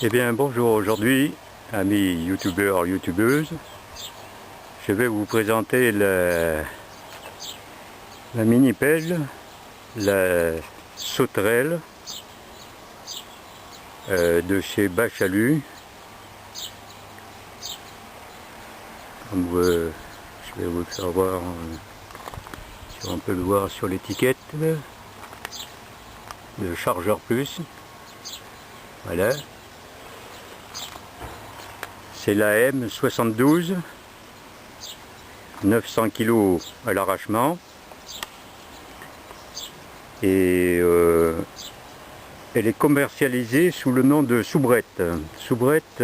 Eh bien bonjour, aujourd'hui, amis youtubeurs, youtubeuses, je vais vous présenter la mini pelle, la sauterelle de chez Bachalu. Comme je vais vous le faire voir, si on peut le voir sur l'étiquette, le chargeur plus, voilà. C'est la M72, 900 kg à l'arrachement, et elle est commercialisée sous le nom de soubrette. Soubrette,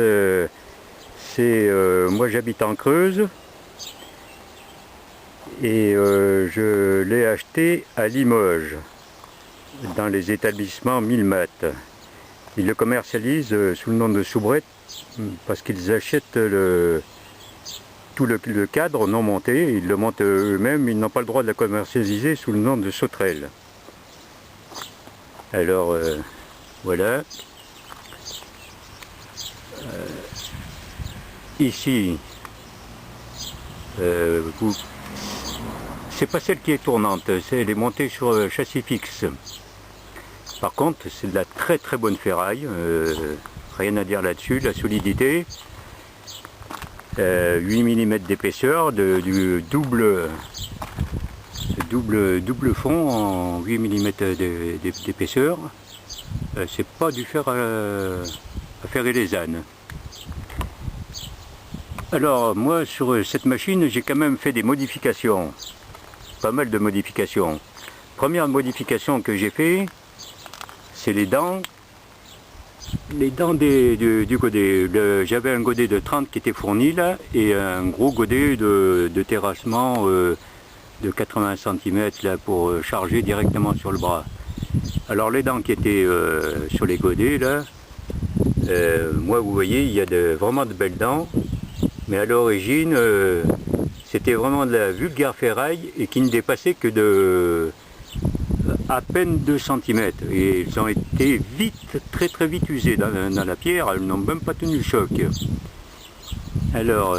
moi j'habite en Creuse, et je l'ai acheté à Limoges, dans les établissements Milmat. Ils le commercialisent sous le nom de soubrette, parce qu'ils achètent tout le cadre non monté, ils le montent eux-mêmes, ils n'ont pas le droit de la commercialiser sous le nom de sauterelle. Alors voilà. Ici, c'est pas celle qui est tournante, elle est montée sur châssis fixe. Par contre, c'est de la très très bonne ferraille, rien à dire là-dessus, la solidité, 8 mm d'épaisseur, du double fond en 8 mm d'épaisseur, c'est pas du fer à ferrer les ânes. Alors moi sur cette machine j'ai quand même fait des modifications, pas mal de modifications. Première modification que j'ai fait, c'est les dents du godet. J'avais un godet de 30 qui était fourni là, et un gros godet de terrassement de 80 cm là, pour charger directement sur le bras. Alors les dents qui étaient sur les godets là, moi vous voyez il y a vraiment de belles dents, mais à l'origine c'était vraiment de la vulgaire ferraille et qui ne dépassait que de à peine 2 cm, et ils ont été très très vite usés dans la pierre, elles n'ont même pas tenu le choc. Alors,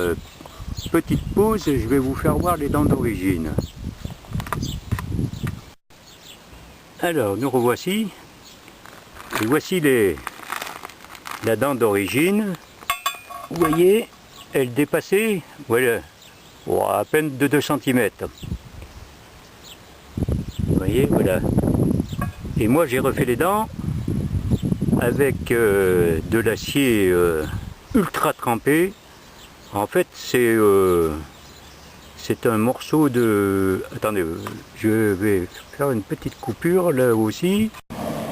petite pause, je vais vous faire voir les dents d'origine. Alors, nous revoici, et voici la dent d'origine. Vous voyez, elle dépassait, voilà, à peine de 2 cm. Vous voyez, voilà. Et moi j'ai refait les dents avec de l'acier ultra trempé. En fait c'est un morceau de... Attendez, je vais faire une petite coupure là aussi.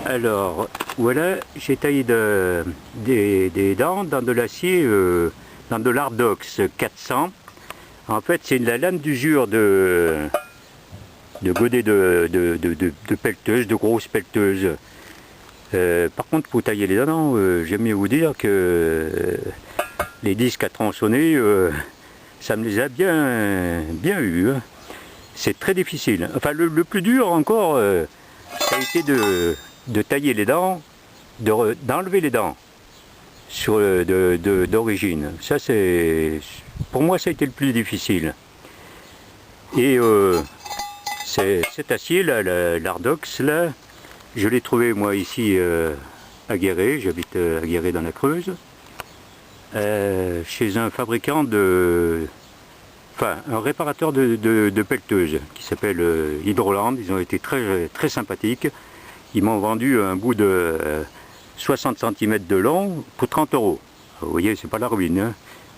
Alors voilà, j'ai taillé des dents dans de l'acier, dans de l'Ardox 400. En fait c'est la lame d'usure de godets de pelleteuses, de grosses pelleteuses. Par contre, pour tailler les dents, j'aime mieux vous dire que les disques à tronçonner, ça me les a bien eu. Hein. C'est très difficile. Enfin, le plus dur encore, ça a été de tailler les dents, d'enlever les dents d'origine. Ça, pour moi, ça a été le plus difficile. Et cet acier là, l'Ardox là, je l'ai trouvé moi ici à Guéret, j'habite à Guéret dans la Creuse, chez un fabricant un réparateur de pelleteuses qui s'appelle Hydroland. Ils ont été très très sympathiques. Ils m'ont vendu un bout de 60 cm de long pour 30 €. Vous voyez, c'est pas la ruine. Hein.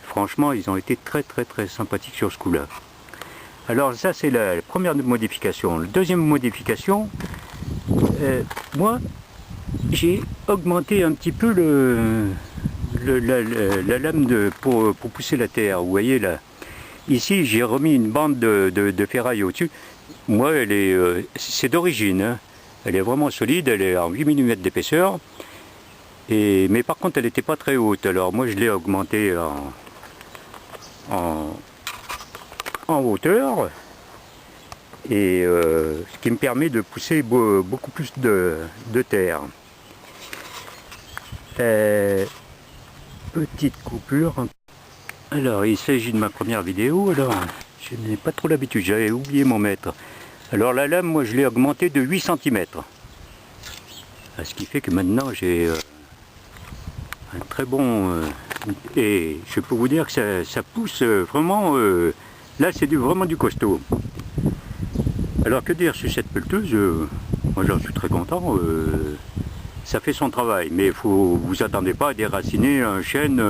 Franchement, ils ont été très très très sympathiques sur ce coup-là. Alors ça c'est la première modification. La deuxième modification, moi j'ai augmenté un petit peu la lame pour pousser la terre. Vous voyez là, ici j'ai remis une bande de ferraille au-dessus. Moi c'est d'origine, hein. Elle est vraiment solide, elle est en 8 mm d'épaisseur. Mais par contre elle n'était pas très haute, alors moi je l'ai augmentée en hauteur, et ce qui me permet de pousser beaucoup plus de terre. petite coupure. Alors il s'agit de ma première vidéo, alors je n'ai pas trop l'habitude, j'avais oublié mon mètre. Alors la lame, moi je l'ai augmentée de 8 cm. Ce qui fait que maintenant j'ai un très bon... et je peux vous dire que ça pousse vraiment... là c'est vraiment du costaud. Alors que dire sur cette pelleteuse, moi j'en suis très content. Ça fait son travail, mais vous attendez pas à déraciner un chêne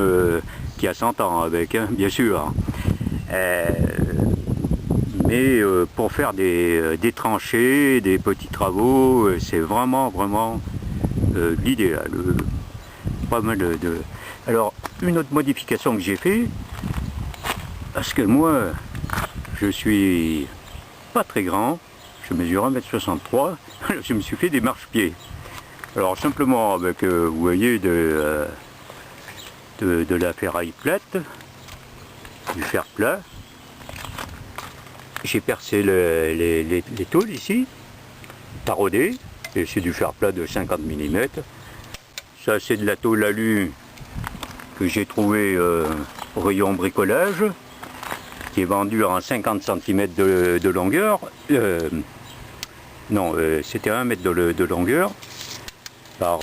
qui a 100 ans avec, hein, bien sûr. Mais pour faire des tranchées, des petits travaux, c'est vraiment l'idéal. Pas mal de... Alors, une autre modification que j'ai fait, parce que moi, je suis pas très grand, je mesure 1,63 m, je me suis fait des marchepieds. Alors simplement avec, vous voyez, de la ferraille plate, du fer plat. J'ai percé les tôles ici, taraudé, et c'est du fer plat de 50 mm. Ça c'est de la tôle alu que j'ai trouvé au rayon bricolage, qui est vendue en 50 cm de longueur. Non, c'était 1 mètre de longueur. Par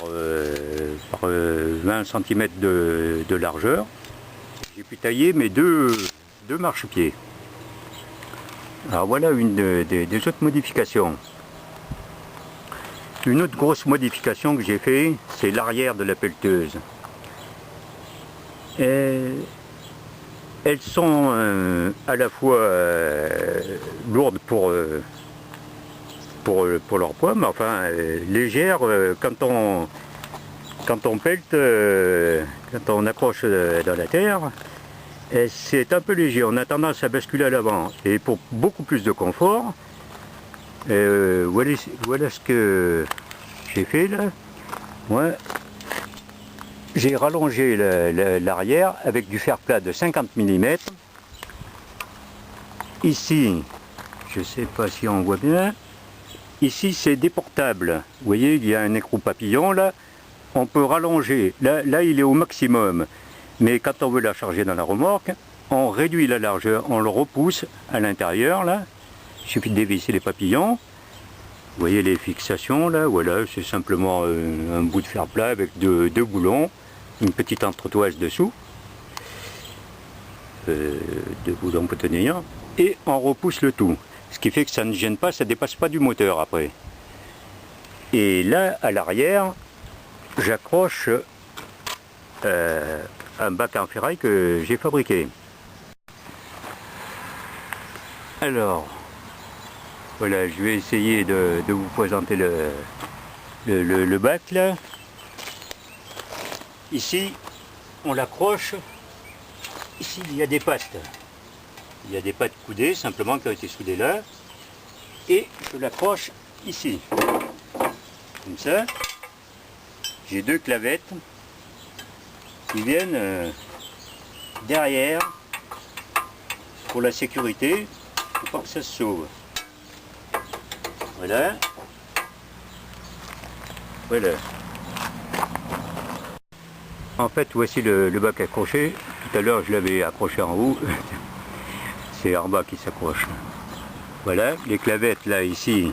20 cm de largeur. J'ai pu tailler mes deux marchepieds. Alors voilà une des autres modifications. Une autre grosse modification que j'ai fait, c'est l'arrière de la pelleteuse. Elles sont à la fois lourdes pour leur poids, mais enfin légères quand on pelte, quand on accroche dans la terre, c'est un peu léger, on a tendance à basculer à l'avant. Et pour beaucoup plus de confort, voilà ce que j'ai fait là. Moi, j'ai rallongé l'arrière avec du fer plat de 50 mm. Ici, je ne sais pas si on voit bien, ici c'est déportable. Vous voyez, il y a un écrou papillon là, on peut rallonger. Là il est au maximum. Mais quand on veut la charger dans la remorque, on réduit la largeur, on le repousse à l'intérieur là. Il suffit de dévisser les papillons. Vous voyez les fixations là, voilà, c'est simplement un bout de fer plat avec deux boulons, une petite entretoise dessous. Deux boulons pour tenir. Et on repousse le tout. Ce qui fait que ça ne gêne pas, ça ne dépasse pas du moteur après. Et là, à l'arrière, j'accroche un bac en ferraille que j'ai fabriqué. Alors, voilà, je vais essayer de vous présenter le bac là. Ici, on l'accroche. Ici, il y a des pattes. Il y a des pattes coudées, simplement, qui ont été soudées là. Et je l'accroche ici. Comme ça. J'ai deux clavettes qui viennent derrière pour la sécurité, pour pas que ça se sauve. Voilà. Voilà. En fait, voici le bac accroché. Tout à l'heure, je l'avais accroché en haut. C'est en bas qui s'accroche. Voilà, les clavettes là, ici,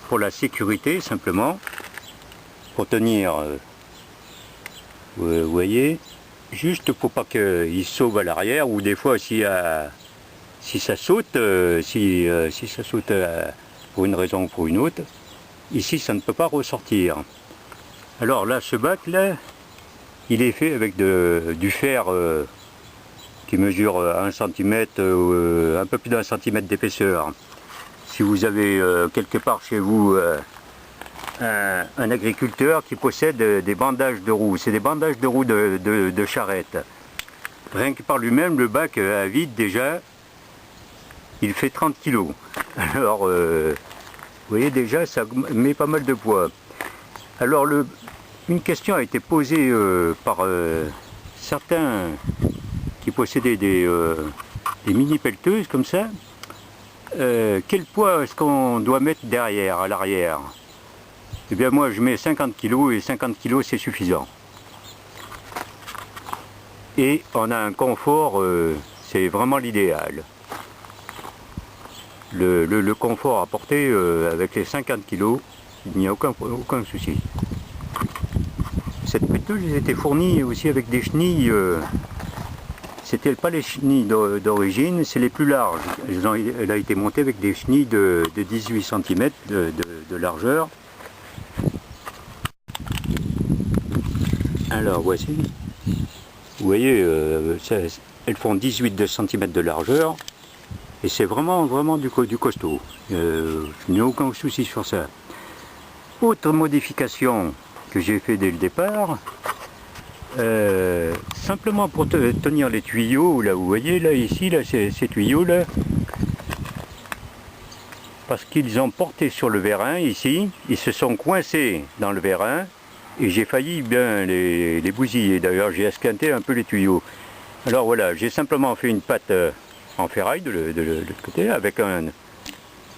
pour la sécurité, simplement. Pour tenir, vous voyez, juste pour pas qu'il sauve à l'arrière, ou des fois, si ça saute, si ça saute pour une raison ou pour une autre, ici, ça ne peut pas ressortir. Alors là, ce bac là, il est fait avec du fer qui mesure 1 cm, un peu plus d'1 cm d'épaisseur. Si vous avez quelque part chez vous un agriculteur qui possède des bandages de roues, c'est des bandages de roues de charrette. Rien que par lui-même, le bac à vide déjà, il fait 30 kg. Alors, vous voyez déjà, ça met pas mal de poids. Alors, une question a été posée par certains qui possédaient des mini-pelleteuses comme ça. Quel poids est-ce qu'on doit mettre derrière, à l'arrière? Eh bien moi je mets 50 kg et 50 kg c'est suffisant. et on a un confort, c'est vraiment l'idéal. Le confort à porter avec les 50 kg, il n'y a aucun souci. Cette pétule était fournie aussi avec des chenilles, c'était pas les chenilles d'origine, c'est les plus larges. Elle a été montée avec des chenilles de 18 cm de largeur. Alors voici, vous voyez, elles font 18 cm de largeur et c'est vraiment du costaud. Je n'ai aucun souci sur ça. Autre modification que j'ai fait dès le départ, simplement pour tenir les tuyaux, là vous voyez, là ici, là ces tuyaux là, parce qu'ils ont porté sur le vérin ici, ils se sont coincés dans le vérin et j'ai failli bien les bousiller. D'ailleurs j'ai esquinté un peu les tuyaux. Alors voilà, j'ai simplement fait une patte en ferraille de l'autre côté avec un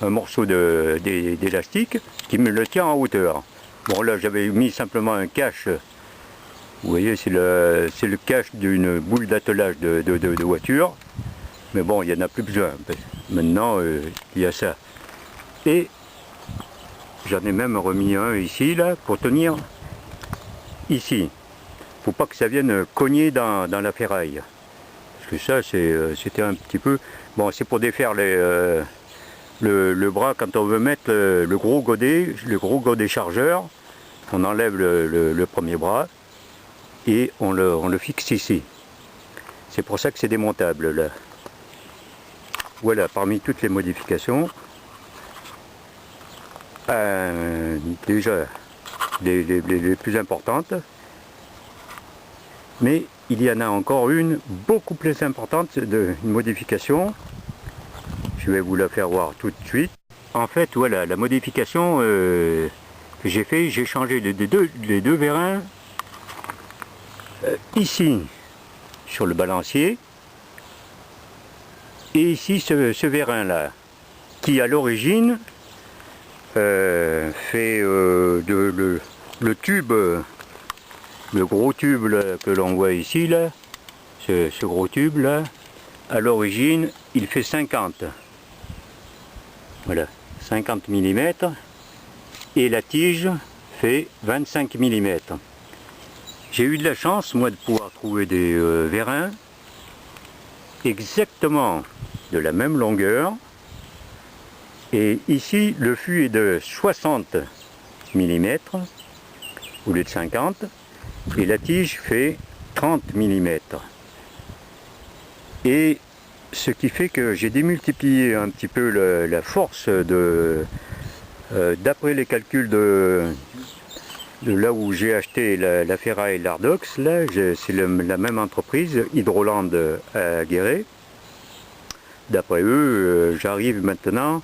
morceau d'élastique qui me le tient en hauteur. Bon là j'avais mis simplement un cache, vous voyez c'est le cache d'une boule d'attelage de voiture, mais bon il n'y en a plus besoin, maintenant il y a ça. Et j'en ai même remis un ici là pour tenir ici. Faut pas que ça vienne cogner dans la ferraille. Parce que ça c'était un petit peu... Bon c'est pour défaire le bras quand on veut mettre le gros godet chargeur. On enlève le premier bras et on le fixe ici. C'est pour ça que c'est démontable là. Voilà, parmi toutes les modifications. Déjà les plus importantes, mais il y en a encore une beaucoup plus importante, une modification. Je vais vous la faire voir tout de suite. En fait, voilà, la modification que j'ai fait, j'ai changé les deux vérins ici sur le balancier et ici ce vérin là qui à l'origine fait le tube, le gros tube là, que l'on voit ici là, ce gros tube là, à l'origine il fait 50, voilà, 50 mm et la tige fait 25 mm. J'ai eu de la chance moi de pouvoir trouver des vérins exactement de la même longueur. Et ici, le fût est de 60 mm au lieu de 50 et la tige fait 30 mm. Et ce qui fait que j'ai démultiplié un petit peu la force d'après les calculs de là où j'ai acheté la ferraille Lardox, là, c'est la même entreprise, Hydroland à Guéret. D'après eux, j'arrive maintenant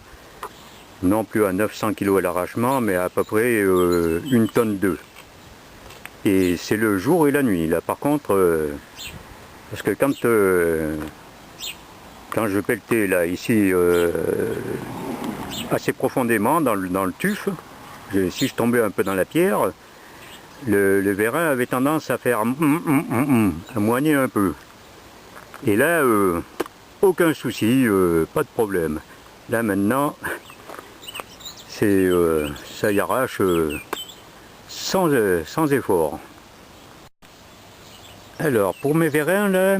non plus à 900 kg à l'arrachement, mais à peu près 1 tonne 2. Et c'est le jour et la nuit. Là, par contre, parce que quand je pelletais là, ici, assez profondément dans le tuf, si je tombais un peu dans la pierre, le vérin avait tendance à faire à moigner un peu. Et là, aucun souci, pas de problème. Là maintenant, ça y arrache sans effort. Alors pour mes vérins là,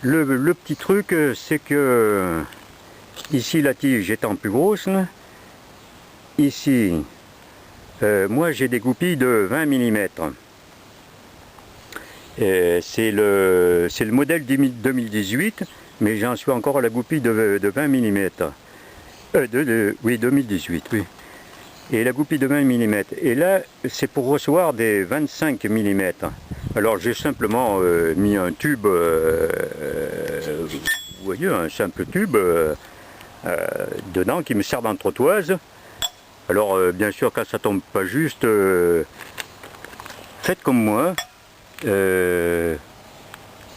le petit truc c'est que ici la tige étant plus grosse, ici moi j'ai des goupilles de 20 mm. C'est le modèle 2018, mais j'en suis encore à la goupille de 20 mm. Oui, 2018, oui. Et la goupille de 20 mm. Et là, c'est pour recevoir des 25 mm. Alors j'ai simplement mis un tube, vous voyez, un simple tube dedans qui me sert d'entretoise. Alors bien sûr, quand ça tombe pas juste, faites comme moi.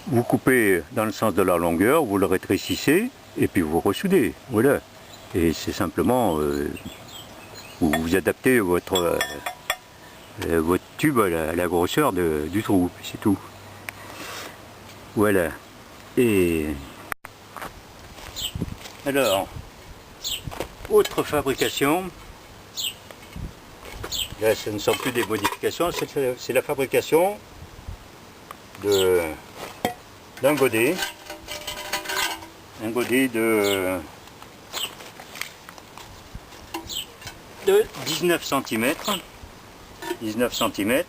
Vous coupez dans le sens de la longueur, vous le rétrécissez et puis vous ressoudez. Voilà. Et c'est simplement, vous adaptez votre tube à la grosseur du trou, c'est tout. Voilà. Et alors, autre fabrication. Là, ce ne sont plus des modifications, c'est la fabrication d'un godet. Un godet de 19 cm. 19 cm.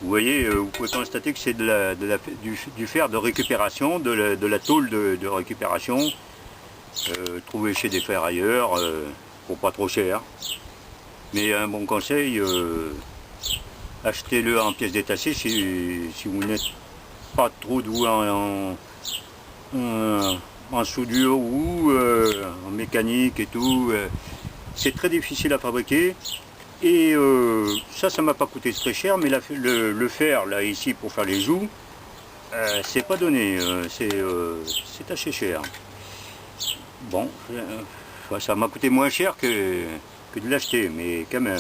Vous voyez, vous pouvez constater que c'est du fer de récupération, de la tôle de récupération, trouvée chez des ferrailleurs, pour pas trop cher. Mais un bon conseil, achetez-le en pièces détachées si vous n'êtes pas trop doué en soudure ou en mécanique et tout. C'est très difficile à fabriquer. Et ça m'a pas coûté très cher, mais le fer là ici pour faire les joues, c'est pas donné, c'est assez cher. Bon, ça m'a coûté moins cher que de l'acheter, mais quand même.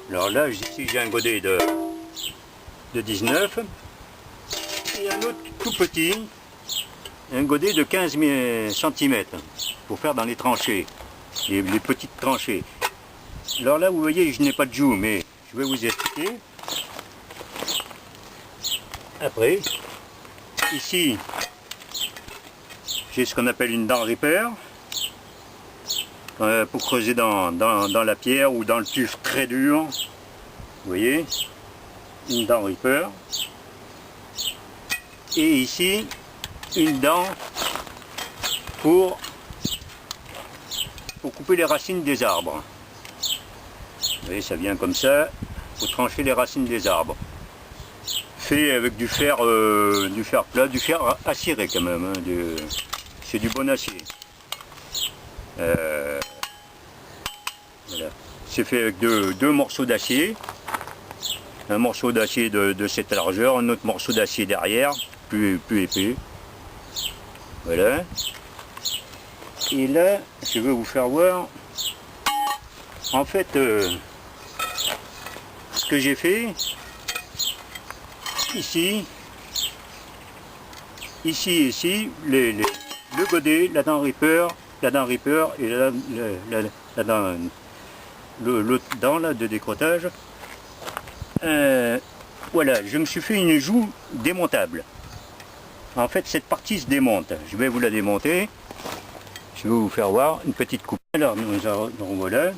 Alors là, ici j'ai un godet de 19 et un autre tout petit, un godet de 15 cm pour faire dans les tranchées, les petites tranchées. Alors là, vous voyez, je n'ai pas de joue, mais je vais vous expliquer. Après, ici, j'ai ce qu'on appelle une dent ripper, pour creuser dans la pierre ou dans le tuf très dur. Vous voyez, une dent ripper. Et ici, une dent pour couper les racines des arbres. Vous voyez, ça vient comme ça, pour trancher les racines des arbres. Fait avec du fer plat, du fer acéré quand même, hein, c'est du bon acier. Voilà. C'est fait avec deux morceaux d'acier. Un morceau d'acier de cette largeur, un autre morceau d'acier derrière, plus épais. Voilà. Et là, je vais vous faire voir. En fait, ce que j'ai fait, ici, le godet, la dent ripper et l'autre dent là, de décrotage. Voilà, je me suis fait une joue démontable. En fait, cette partie se démonte. Je vais vous la démonter. Je vais vous faire voir une petite coupe. Alors, nous voilà.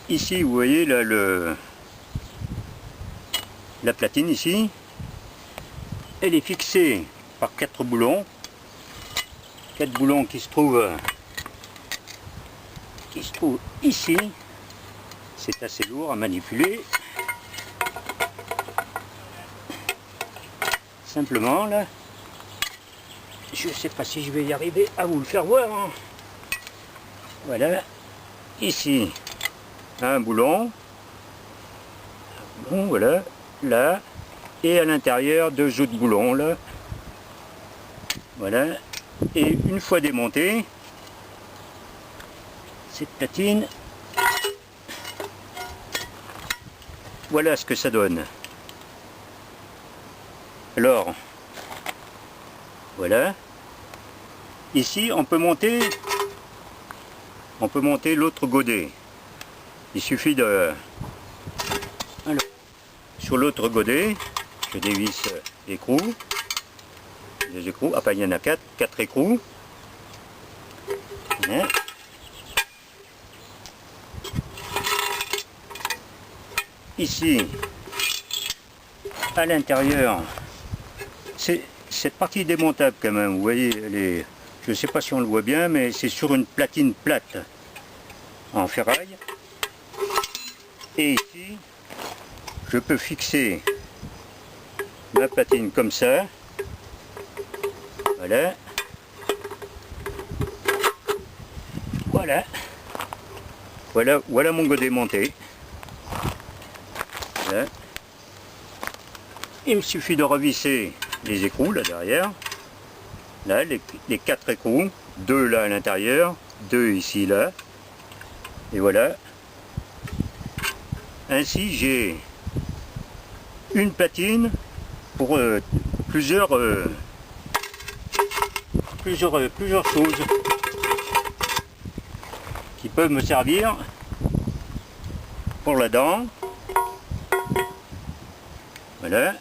Ici, vous voyez là, la platine ici, elle est fixée par 4 boulons. 4 boulons qui se trouvent ici. C'est assez lourd à manipuler. Simplement là, je ne sais pas si je vais y arriver à vous le faire voir. Hein. Voilà, ici. Un boulon, voilà, là, et à l'intérieur 2 autres boulons, là, voilà, et une fois démonté, cette platine, voilà ce que ça donne. Alors, voilà, ici on peut monter l'autre godet. Il suffit de... Alors, sur l'autre godet, je dévisse l'écrou. Les écrous, enfin il y en a 4 écrous. Voilà. Ici, à l'intérieur, c'est cette partie démontable quand même. Vous voyez, je ne sais pas si on le voit bien, mais c'est sur une platine plate en ferraille. Et ici, je peux fixer ma platine comme ça. Voilà. Voilà mon godet monté. Voilà. Il me suffit de revisser les écrous là derrière. Là, les 4 écrous. 2 là à l'intérieur, 2 ici là. Et voilà. Ainsi, j'ai une platine pour plusieurs choses qui peuvent me servir pour la dent. Voilà.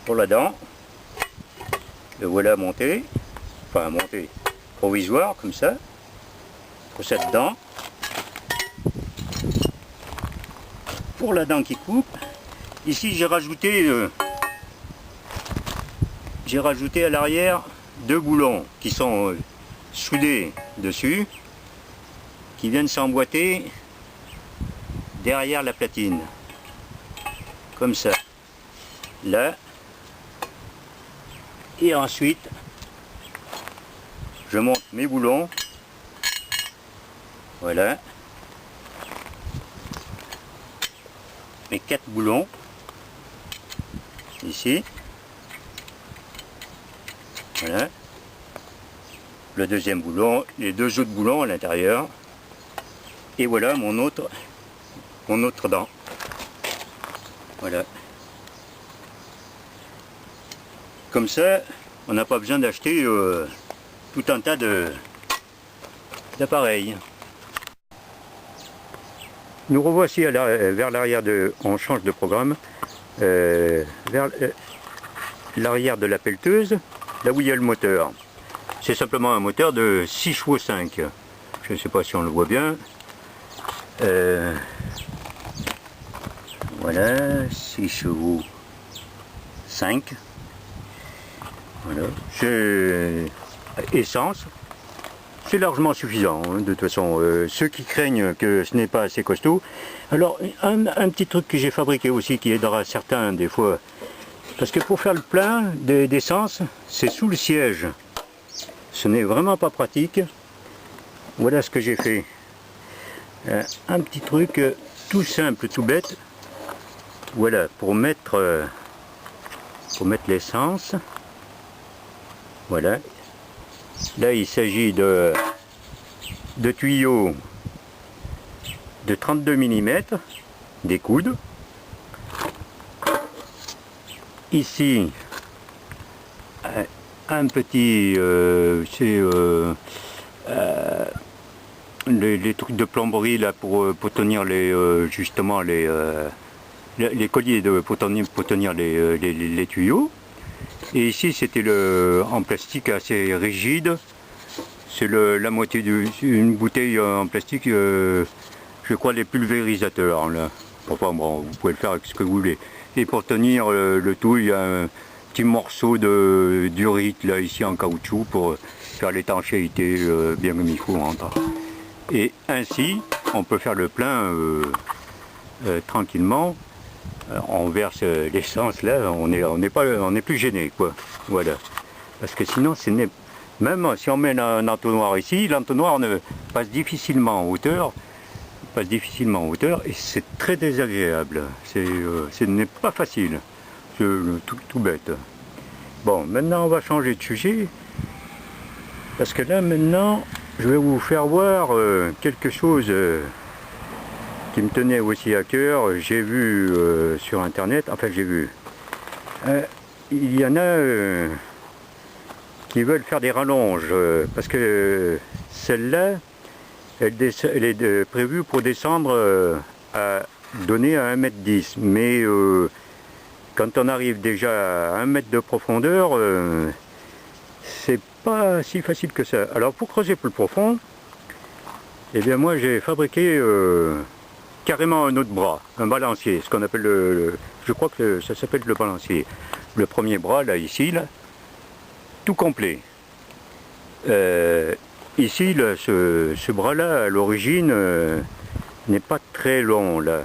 Pour la dent. Le voilà monté. Enfin monté. Provisoire comme ça. Pour cette dent. Pour la dent qui coupe. Ici j'ai rajouté à l'arrière 2 boulons qui sont soudés dessus, qui viennent s'emboîter derrière la platine, comme ça, là, et ensuite je monte mes boulons, voilà, mes 4 boulons, ici, voilà, le deuxième boulon, les 2 autres boulons à l'intérieur, et voilà mon autre dent. Voilà. Comme ça, on n'a pas besoin d'acheter tout un tas d'appareils. Nous revoici vers l'arrière on change de programme, vers l'arrière de la pelleteuse, là où il y a le moteur. C'est simplement un moteur de 6 chevaux 5. Je ne sais pas si on le voit bien. Voilà, 6 chevaux 5. Voilà. C'est essence. C'est largement suffisant, hein, de toute façon. Ceux qui craignent que ce n'est pas assez costaud. Alors, un petit truc que j'ai fabriqué aussi qui aidera certains des fois. Parce que pour faire le plein d'essence, c'est sous le siège. Ce n'est vraiment pas pratique. Voilà ce que j'ai fait. Un petit truc tout simple, tout bête. Voilà, pour mettre l'essence. Voilà. Là, il s'agit de tuyaux de 32 mm, des coudes. Ici, un petit, les trucs de plomberie là pour tenir justement les colliers pour tenir les tuyaux. Et ici c'était en plastique assez rigide. C'est la moitié d'une bouteille en plastique, je crois, les pulvérisateurs là. Enfin bon, vous pouvez le faire avec ce que vous voulez. Et pour tenir le tout, il y a un petit morceau d'urite là ici en caoutchouc pour faire l'étanchéité bien comme il faut. Et ainsi, on peut faire le plein tranquillement. On verse l'essence là, on n'est plus gêné quoi. Voilà. Parce que sinon, même si on met un entonnoir ici, l'entonnoir passe difficilement en hauteur. Et c'est très désagréable. Ce n'est pas facile. C'est tout bête. Bon, maintenant on va changer de sujet. Parce que là maintenant, je vais vous faire voir quelque chose qui me tenait aussi à cœur. J'ai vu sur internet, enfin j'ai vu, il y en a qui veulent faire des rallonges, parce que celle-là, elle est prévue pour descendre à donner à 1,10 m. Mais quand on arrive déjà à 1 mètre de profondeur, c'est pas si facile que ça. Alors pour creuser plus profond, eh bien moi j'ai fabriqué carrément un autre bras, un balancier, ce qu'on appelle je crois que ça s'appelle le balancier. Le premier bras là, ici, là, tout complet. Ici, là, ce bras-là, à l'origine, n'est pas très long, là.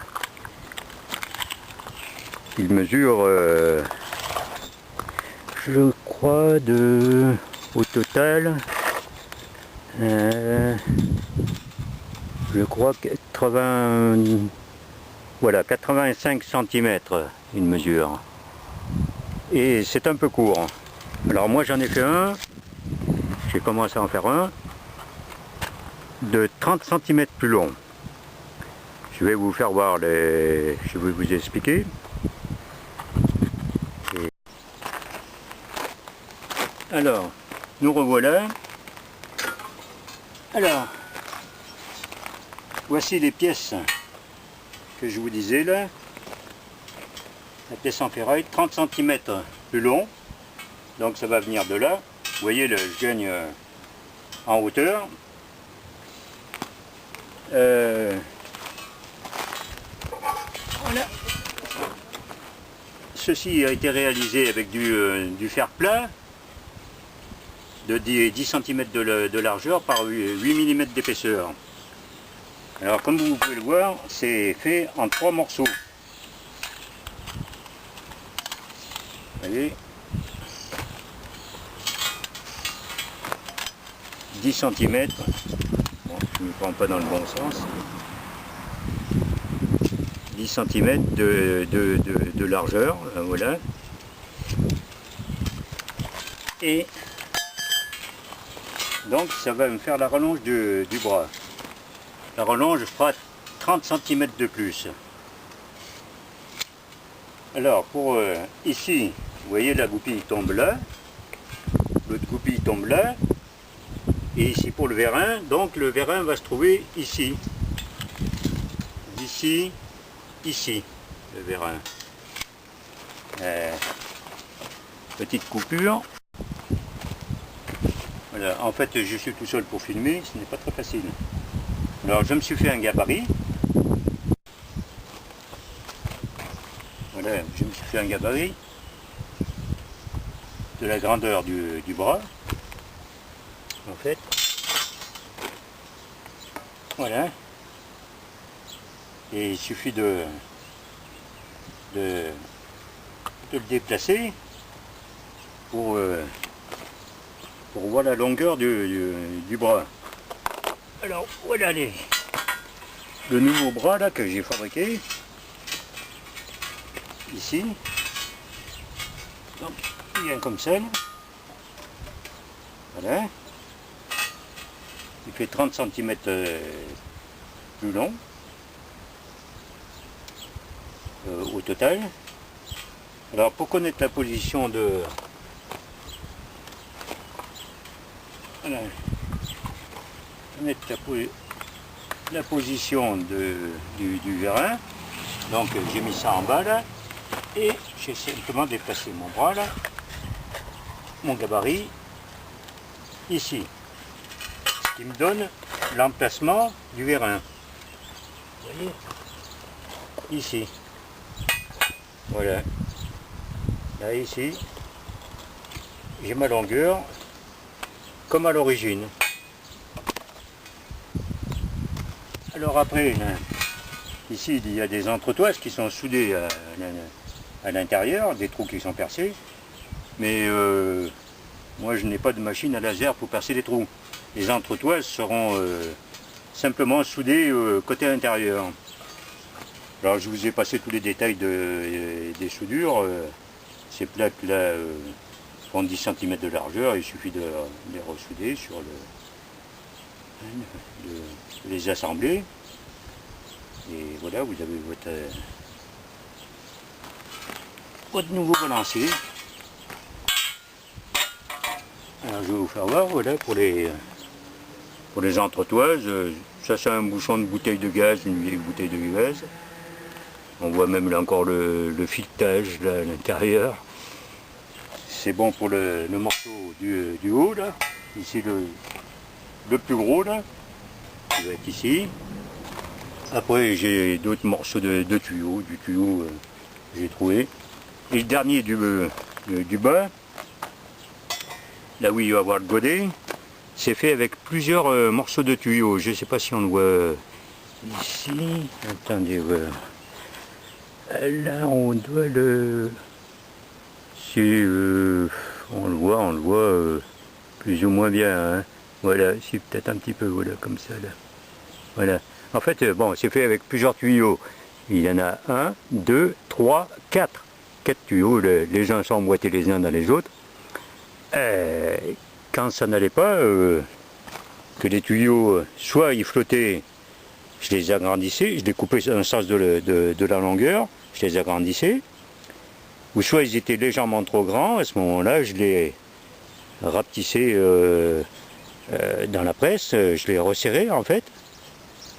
Il mesure, je crois, au total, je crois 85 cm, il mesure. Et c'est un peu court. Alors moi j'en ai fait un, j'ai commencé à en faire un, de 30 cm plus long. Je vais vous faire voir les... Je vais vous expliquer. Alors, nous revoilà. Alors, voici les pièces que je vous disais là. La pièce en ferraille, 30 cm plus long. Donc ça va venir de là. Vous voyez, là, je gagne en hauteur. Voilà. Ceci a été réalisé avec du fer plat de 10 cm de largeur par 8 mm d'épaisseur. Alors comme vous pouvez le voir, c'est fait en 3 morceaux. Vous voyez, 10 cm. Bon, je ne me prends pas dans le bon sens. 10 cm de largeur, voilà. Et donc ça va me faire la rallonge du bras. La rallonge fera 30 cm de plus. Alors pour ici, vous voyez la goupille tombe là, l'autre goupille tombe là, et ici pour le vérin, donc le vérin va se trouver ici. D'ici, ici, le vérin. Petite coupure. Voilà, en fait je suis tout seul pour filmer, ce n'est pas très facile. Alors je me suis fait un gabarit. Voilà, je me suis fait un gabarit de la grandeur du bras. En fait. Voilà. Et il suffit de le déplacer pour voir la longueur du bras. Alors voilà le nouveau bras là que j'ai fabriqué ici. Donc il vient comme ça. Voilà. Il fait 30 cm plus long au total. Alors pour connaître la position de... Voilà. Connaître la position du vérin. Donc j'ai mis ça en bas là. Et j'ai simplement déplacé mon bras là. Mon gabarit. Ici. Ce qui me donne l'emplacement du vérin. Vous voyez? Ici. Voilà. Là, ici, j'ai ma longueur comme à l'origine. Alors après, là, ici, il y a des entretoises qui sont soudées à l'intérieur, des trous qui sont percés. Mais moi, je n'ai pas de machine à laser pour percer les trous. Les entretoises seront simplement soudées côté intérieur. Alors je vous ai passé tous les détails des soudures. Ces plaques là font 10 cm de largeur, il suffit de les ressouder sur de les assembler. Et voilà, vous avez votre nouveau balancier. Alors je vais vous faire voir, voilà, pour les entretoises. Ça c'est un bouchon de bouteille de gaz, une vieille bouteille de gaz. On voit même là encore le filetage là, à l'intérieur. C'est bon pour le morceau du haut là. Ici le plus gros là, qui va être ici. Après j'ai d'autres morceaux de tuyaux, du tuyau que j'ai trouvé. Et le dernier du bas, là où il va y avoir le godet, c'est fait avec plusieurs morceaux de tuyaux. Je ne sais pas si on le voit ici. Attendez, voilà. Là on doit le... on le voit plus ou moins bien. Hein. Voilà, c'est peut-être un petit peu, voilà, comme ça là. Voilà. En fait, bon, c'est fait avec plusieurs tuyaux. Il y en a 1, 2, 3, 4. 4 tuyaux, les uns sont emboîtés les uns dans les autres. Quand ça n'allait pas, que les tuyaux, soit ils flottaient je les agrandissais, je les coupais dans le sens de la longueur, je les agrandissais. Ou soit ils étaient légèrement trop grands, à ce moment-là, je les rapetissais dans la presse, je les resserrais en fait.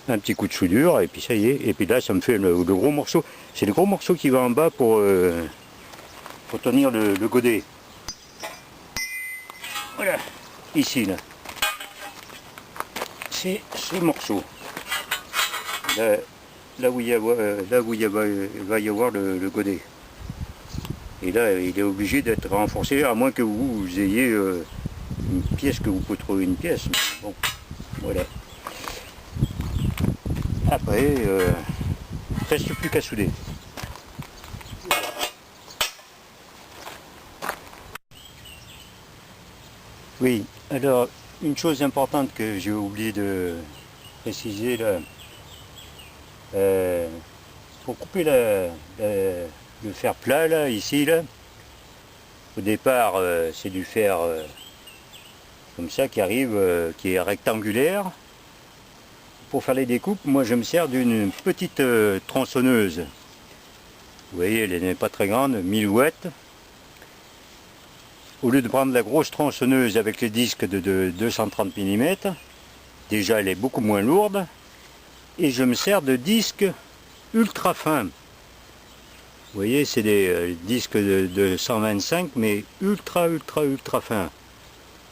Un petit coup de soudure, et puis ça y est. Et puis là, ça me fait le gros morceau. C'est le gros morceau qui va en bas pour tenir le godet. Voilà, ici, là. C'est ce morceau. Là où il va y avoir le godet. Et là, il est obligé d'être renforcé, à moins que vous ayez une pièce, que vous pouvez trouver une pièce. Bon, voilà. Après, reste plus qu'à souder. Oui, alors, une chose importante que j'ai oublié de préciser là, pour couper le fer plat là, ici là, au départ c'est du fer comme ça qui arrive, qui est rectangulaire. Pour faire les découpes, moi je me sers d'une petite tronçonneuse. Vous voyez, elle n'est pas très grande, 1000 watts. Au lieu de prendre la grosse tronçonneuse avec les disques de 230 mm, déjà elle est beaucoup moins lourde, et je me sers de disques ultra fins. Vous voyez, c'est des disques de 125, mais ultra fins.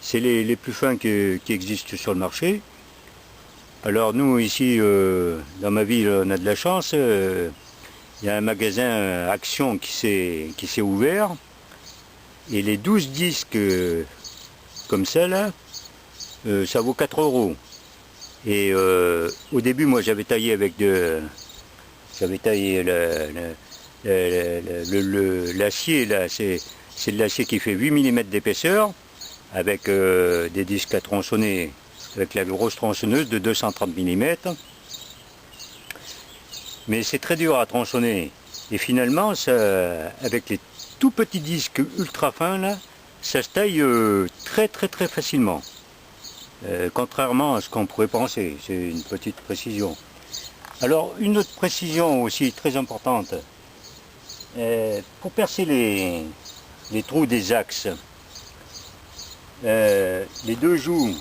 C'est les plus fins qui existent sur le marché. Alors nous, ici, dans ma ville, on a de la chance. Il y a un magasin Action qui s'est ouvert. Et les 12 disques comme ça, là, ça vaut 4 €. Et au début, moi, j'avais taillé avec l'acier, là, c'est de l'acier qui fait 8 mm d'épaisseur, avec des disques à tronçonner, avec la grosse tronçonneuse de 230 mm. Mais c'est très dur à tronçonner. Et finalement, ça, avec les tout petits disques ultra fins, là, ça se taille très facilement. Contrairement à ce qu'on pourrait penser, c'est une petite précision. Alors, une autre précision aussi très importante. Pour percer les trous des axes, les deux joues,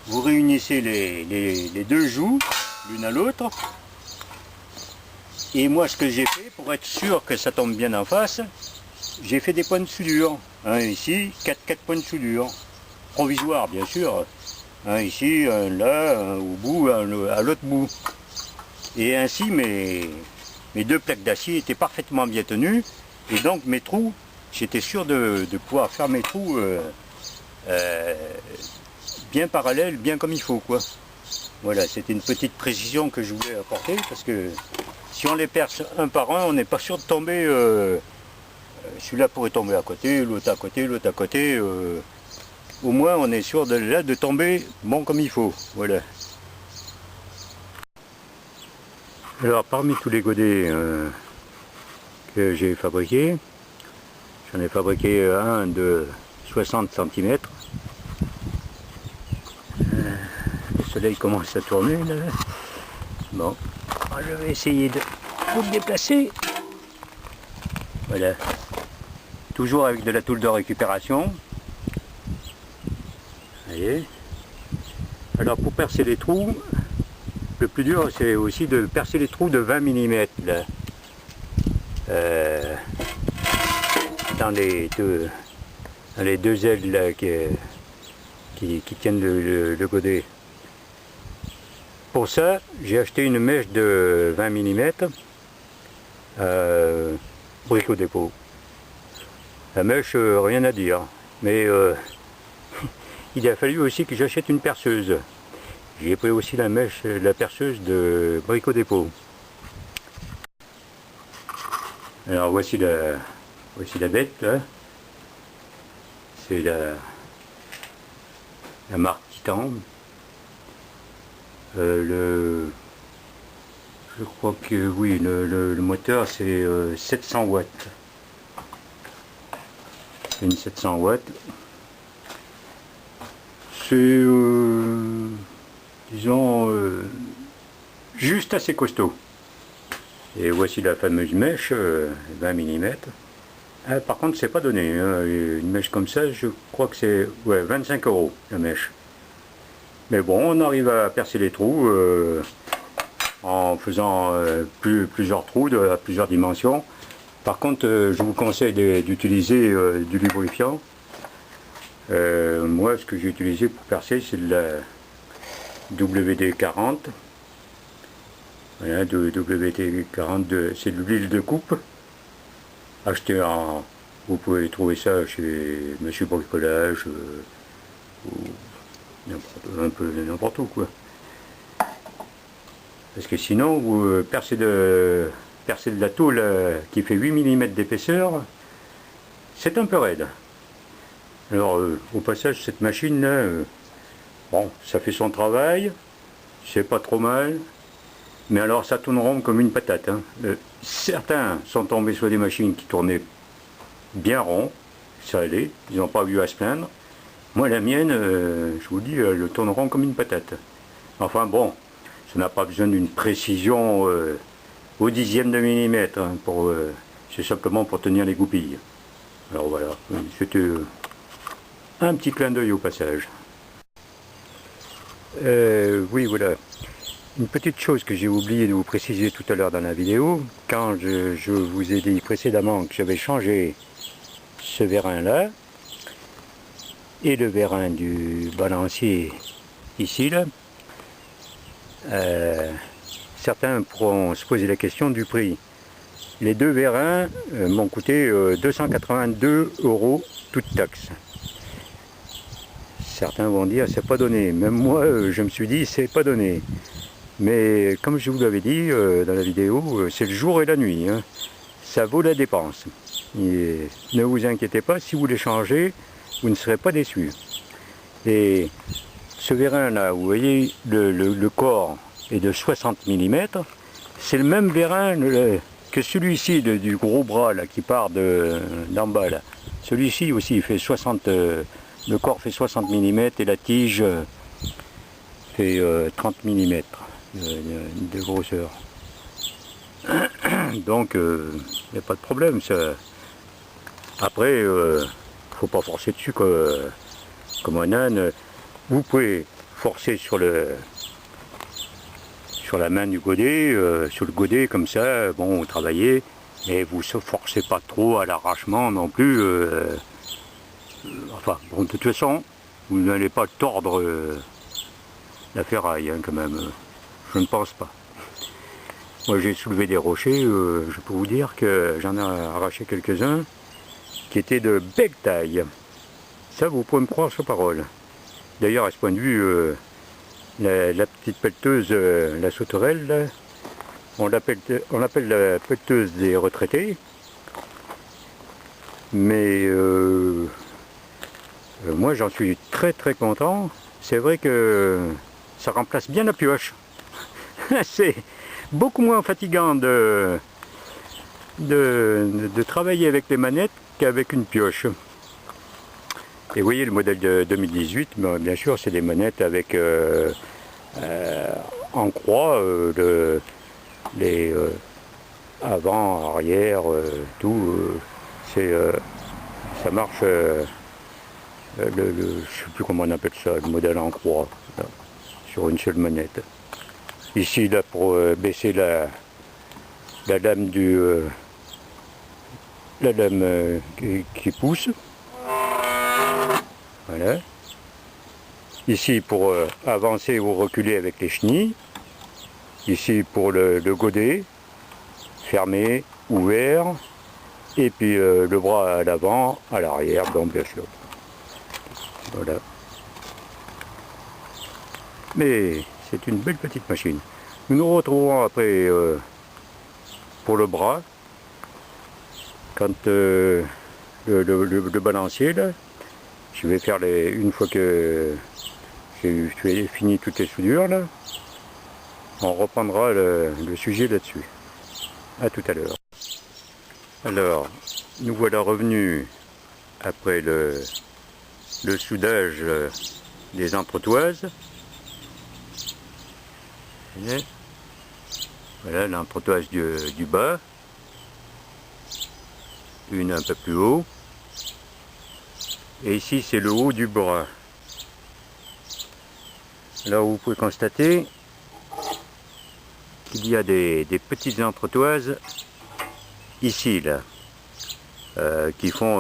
vous réunissez les deux joues l'une à l'autre. Et moi, ce que j'ai fait, pour être sûr que ça tombe bien en face, j'ai fait des points de soudure. Un ici, 4 points de soudure. Provisoire, bien sûr. Un ici, un là, un au bout, un à l'autre bout. Et ainsi, mes deux plaques d'acier étaient parfaitement bien tenues. Et donc, mes trous, j'étais sûr de pouvoir faire mes trous bien parallèles, bien comme il faut, quoi. Voilà, c'était une petite précision que je voulais apporter, parce que si on les perce un par un, on n'est pas sûr de tomber. Celui-là pourrait tomber à côté, l'autre à côté, l'autre à côté. Au moins, on est sûr de tomber bon comme il faut. Voilà. Alors, parmi tous les godets que j'ai fabriqués, j'en ai fabriqué un de 60 cm. Le soleil commence à tourner là. Bon, je vais essayer de vous le déplacer. Voilà. Toujours avec de la tôle de récupération. Voyez. Alors pour percer les trous, le plus dur c'est aussi de percer les trous de 20 mm là. Dans les deux ailes là, qui tiennent le godet. Pour ça, j'ai acheté une mèche de 20 mm Brico Dépôt. La mèche, rien à dire, mais il a fallu aussi que j'achète une perceuse. J'ai pris aussi la perceuse de Brico Dépôt. Alors voici la bête là. C'est la marque Titan. Je crois que oui, le moteur c'est 700 watts. C'est une 700 watts. C'est, disons, juste assez costaud. Et voici la fameuse mèche 20 mm. Ah, par contre, c'est pas donné, hein. Une mèche comme ça, je crois que c'est 25 € la mèche. Mais bon, on arrive à percer les trous en faisant plusieurs trous à plusieurs dimensions. Par contre, je vous conseille d'utiliser du lubrifiant. Moi, ce que j'ai utilisé pour percer, c'est de la WD-40. Voilà, de WD-40, c'est de l'huile de coupe. Acheté en... Vous pouvez trouver ça chez Monsieur Bricolage, ou un peu n'importe où, quoi. Parce que sinon, vous percez de la tôle qui fait 8 mm d'épaisseur, c'est un peu raide. Alors, au passage, cette machine-là, bon, ça fait son travail, c'est pas trop mal, mais alors ça tourne rond comme une patate, hein. Certains sont tombés sur des machines qui tournaient bien rond, ça allait, ils n'ont pas eu à se plaindre. Moi, la mienne, je vous dis, elle tourne rond comme une patate. Enfin bon, ça n'a pas besoin d'une précision au dixième de millimètre, hein, c'est simplement pour tenir les goupilles. Alors voilà, c'était un petit clin d'œil au passage. Oui, voilà. Une petite chose que j'ai oublié de vous préciser tout à l'heure dans la vidéo, quand je vous ai dit précédemment que j'avais changé ce vérin là, et le vérin du balancier ici là, certains pourront se poser la question du prix. Les deux vérins m'ont coûté 282 € toute taxe. Certains vont dire c'est pas donné, même moi je me suis dit c'est pas donné. Mais comme je vous l'avais dit dans la vidéo, c'est le jour et la nuit, hein. Ça vaut la dépense. Et ne vous inquiétez pas, si vous les changez, vous ne serez pas déçus. Et ce vérin là, vous voyez, le corps est de 60 mm, c'est le même vérin que celui-ci du gros bras là, qui part d'en bas là. Celui-ci aussi il fait 60, le corps fait 60 mm et la tige fait 30 mm de grosseur. Donc il n'y a pas de problème. Ça. Après, faut pas forcer dessus comme un âne. Vous pouvez forcer sur la main du godet, sur le godet comme ça, bon, vous travaillez, mais vous ne forcez pas trop à l'arrachement non plus. Enfin, bon, de toute façon, vous n'allez pas tordre la ferraille, hein, quand même. Je ne pense pas. Moi, j'ai soulevé des rochers, je peux vous dire que j'en ai arraché quelques-uns qui étaient de belle taille. Ça, vous pouvez me croire sur parole. D'ailleurs, à ce point de vue, la petite pelleteuse, la sauterelle, là, on l'appelle la pelleteuse des retraités. Mais moi, j'en suis très très content. C'est vrai que ça remplace bien la pioche. C'est beaucoup moins fatigant de travailler avec les manettes qu'avec une pioche. Et vous voyez le modèle de 2018, bien sûr c'est des manettes avec en croix les avant, arrière, tout, ça marche, je ne sais plus comment on appelle ça, le modèle en croix, là, sur une seule manette. Ici là pour baisser la lame qui pousse. Voilà. Ici pour avancer ou reculer avec les chenilles. Ici pour le godet, fermé, ouvert. Et puis le bras à l'avant, à l'arrière, donc bien sûr. Voilà. Mais c'est une belle petite machine. Nous nous retrouverons après pour le bras. Quand le balancier là, je vais faire une fois que j'ai fini toutes les soudures là, on reprendra le sujet là-dessus. A tout à l'heure. Alors, nous voilà revenus après le soudage des entretoises. Voilà l'entretoise du bas. Une un peu plus haut. Et ici c'est le haut du bras. Alors vous pouvez constater qu'il y a des petites entretoises ici là qui font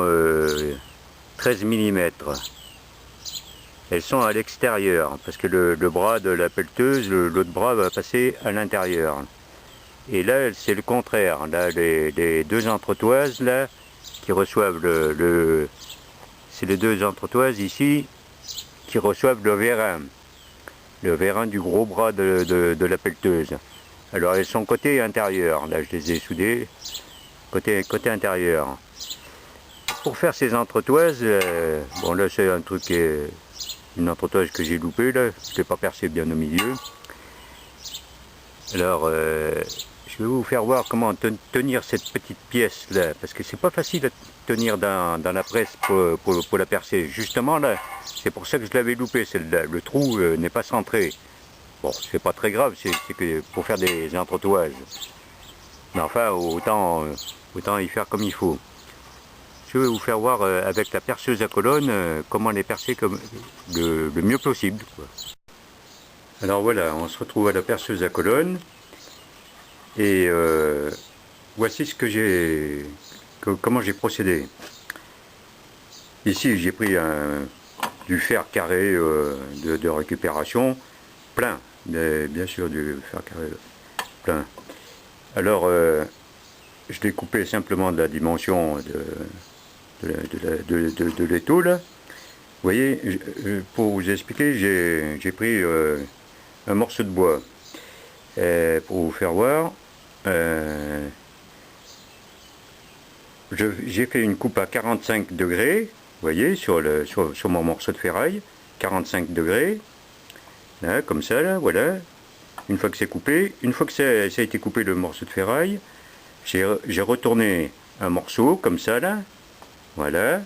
13 mm. Elles sont à l'extérieur parce que le bras de la pelleteuse, l'autre bras va passer à l'intérieur. Et là c'est le contraire. Là les deux entretoises là qui reçoivent c'est les deux entretoises ici qui reçoivent le vérin du gros bras de la pelleteuse. Alors elles sont côté intérieur, là je les ai soudées côté intérieur. Pour faire ces entretoises, bon là c'est un truc, une entretoise que j'ai loupée là, je ne l'ai pas percé bien au milieu. Alors je vais vous faire voir comment tenir cette petite pièce là, parce que c'est pas facile à tenir dans la presse pour la percer. Justement là, c'est pour ça que je l'avais loupé celle-là, le trou n'est pas centré. Bon, c'est pas très grave, c'est que pour faire des entretoises. Mais enfin, autant y faire comme il faut. Je vais vous faire voir avec la perceuse à colonne comment les percer comme le mieux possible, quoi. Alors voilà, on se retrouve à la perceuse à colonne. Et voici ce que comment j'ai procédé. Ici, j'ai pris du fer carré de récupération, plein, bien sûr du fer carré plein. Alors, je l'ai coupé simplement de la dimension de l'étau là. Vous voyez, pour vous expliquer, j'ai pris un morceau de bois. Pour vous faire voir, j'ai fait une coupe à 45 degrés, vous voyez, sur mon morceau de ferraille, 45 degrés, là, comme ça, là, voilà. Une fois que c'est coupé, une fois que ça a été coupé le morceau de ferraille, j'ai retourné un morceau, comme ça, là, voilà,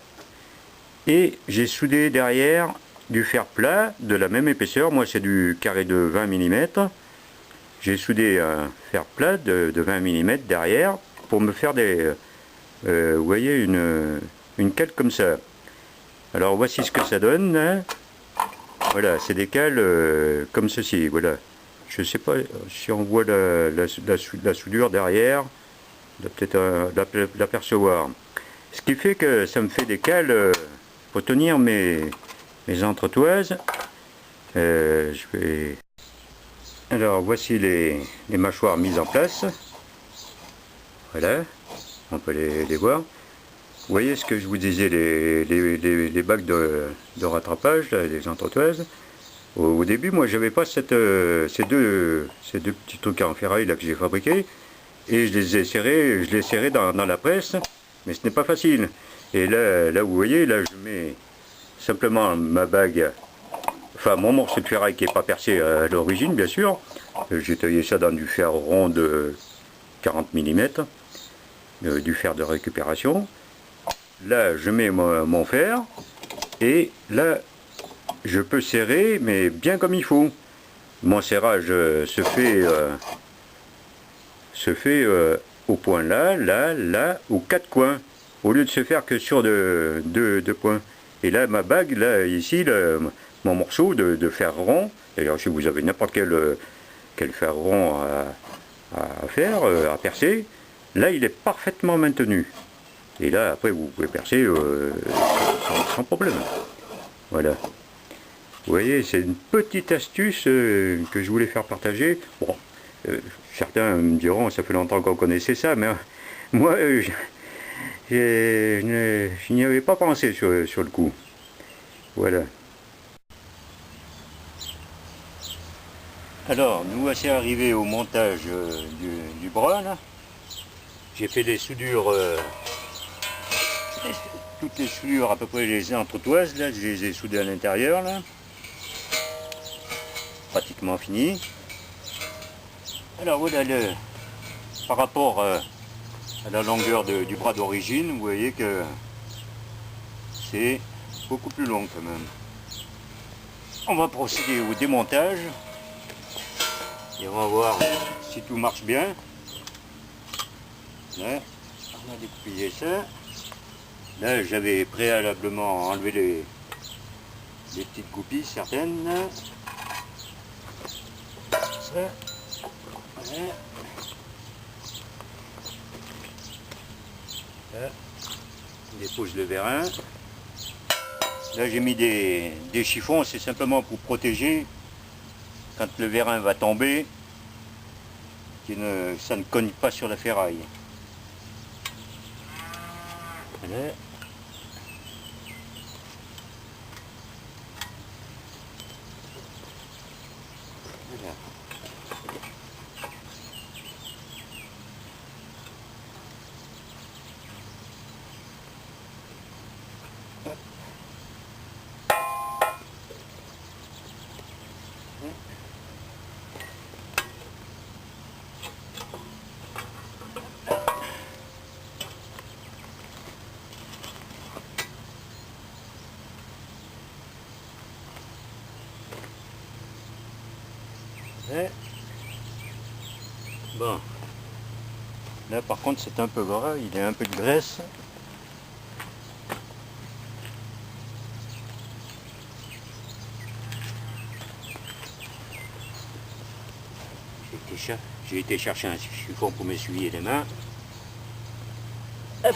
et j'ai soudé derrière du fer plat de la même épaisseur, moi c'est du carré de 20 mm, j'ai soudé un fer plat de 20 mm derrière pour me faire vous voyez, une cale comme ça. Alors voici ce que ça donne, hein. Voilà, c'est des cales comme ceci, voilà. Je ne sais pas si on voit la soudure derrière, on doit peut-être l'apercevoir. Ce qui fait que ça me fait des cales pour tenir mes entretoises. Alors voici les mâchoires mises en place. Voilà, on peut les voir. Vous voyez ce que je vous disais, les bacs de rattrapage, là, les entretoises. Au début, moi, j'avais pas ces deux petits trucs en ferraille là que j'ai fabriqués, et je les ai serrés dans la presse, mais ce n'est pas facile. Et là, vous voyez, là, je mets simplement ma bague, enfin mon morceau de ferraille qui n'est pas percé à l'origine, bien sûr. J'ai taillé ça dans du fer rond de 40 mm, du fer de récupération. Là, je mets mon fer, et là, je peux serrer, mais bien comme il faut. Mon serrage se fait au point là, aux quatre coins, au lieu de se faire que sur deux points. Et là, ma bague, là, ici, mon morceau de fer rond, d'ailleurs, si vous avez n'importe quel fer rond à faire, à percer, là, il est parfaitement maintenu. Et là, après, vous pouvez percer sans problème. Voilà. Vous voyez, c'est une petite astuce que je voulais faire partager. Bon, certains me diront, ça fait longtemps qu'on connaissait ça, mais moi, je n'y avais pas pensé sur le coup. Voilà. Alors, nous voici arrivés au montage du bras, là. J'ai fait des soudures, toutes les soudures, à peu près les entretoises, là, je les ai soudées à l'intérieur, là. Pratiquement fini. Alors voilà, par rapport à la longueur du bras d'origine, vous voyez que c'est beaucoup plus long quand même. On va procéder au démontage et on va voir si tout marche bien. Là, on a déplié ça. Là, j'avais préalablement enlevé les petites goupilles, certaines. Ça. Voilà. Là, on dépose le vérin. Là, j'ai mis des chiffons, c'est simplement pour protéger quand le vérin va tomber, que ça ne cogne pas sur la ferraille. Voilà. Voilà. Bon, là par contre c'est un peu gras, il y a un peu de graisse. J'ai été chercher un chiffon pour m'essuyer les mains. Hop.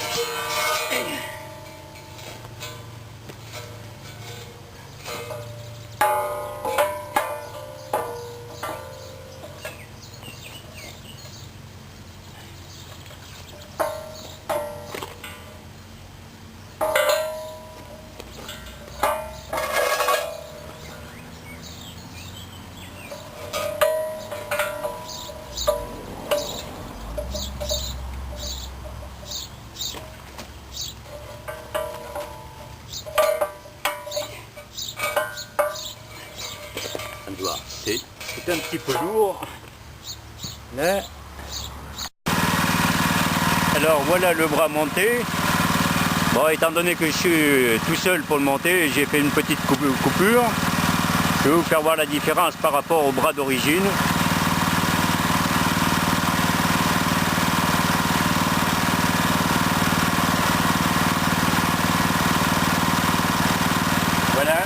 C'est un petit peu lourd. Là. Alors voilà le bras monté. Bon, étant donné que je suis tout seul pour le monter, j'ai fait une petite coupure. Je vais vous faire voir la différence par rapport au bras d'origine. Voilà.